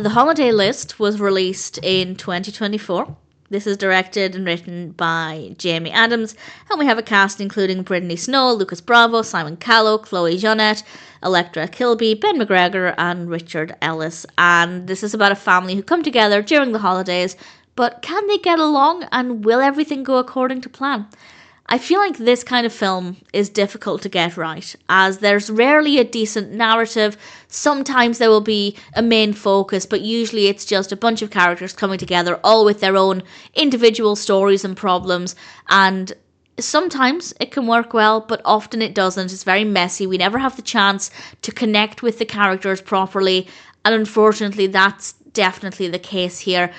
The Holiday List was released in 2024. This is directed and written by Jamie Adams, and we have a cast including Brittany Snow, Lucas Bravo, Simon Callow, Chloé Jouannet, Elektra, Kilbey, Ben McGregor, and Richard Elis. And this is about a family who come together during the holidays, but can they get along, and will everything go according to plan? I feel like this kind of film is difficult to get right, as there's rarely a decent narrative. Sometimes there will be a main focus, but usually it's just a bunch of characters coming together, all with their own individual stories and problems, and sometimes it can work well, but often it doesn't. It's very messy. We never have the chance to connect with the characters properly, and unfortunately that's definitely the case here.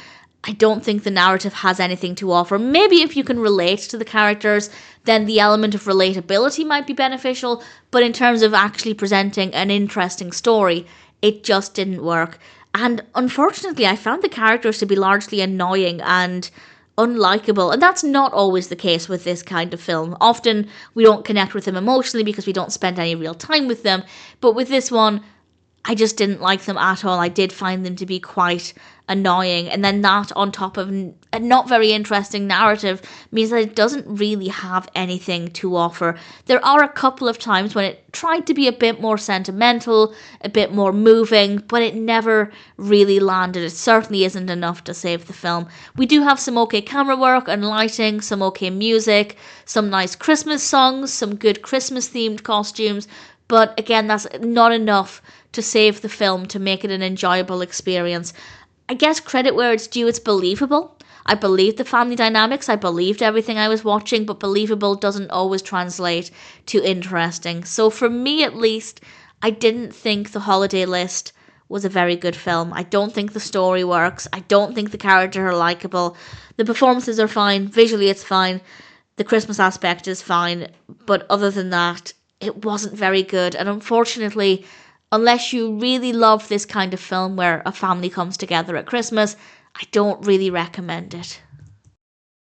I don't think the narrative has anything to offer. Maybe if you can relate to the characters, then the element of relatability might be beneficial, but in terms of actually presenting an interesting story, it just didn't work. And unfortunately, I found the characters to be largely annoying and unlikable, and that's not always the case with this kind of film. Often we don't connect with them emotionally because we don't spend any real time with them, but with this one, I just didn't like them at all. I did find them to be quite annoying, and then that on top of a not very interesting narrative means that it doesn't really have anything to offer. There are a couple of times when it tried to be a bit more sentimental, a bit more moving, but it never really landed. It certainly isn't enough to save the film. We do have some okay camera work and lighting, some okay music, some nice Christmas songs, some good Christmas themed costumes, but again, that's not enough to save the film, to make it an enjoyable experience. I guess credit where it's due, it's believable. I believed the family dynamics, I believed everything I was watching, but believable doesn't always translate to interesting. So for me at least, I didn't think The Holiday List was a very good film. I don't think the story works. I don't think the characters are likable. The performances are fine, visually it's fine, the Christmas aspect is fine, but other than that, it wasn't very good. And unfortunately, unless you really love this kind of film where a family comes together at Christmas, I don't really recommend it.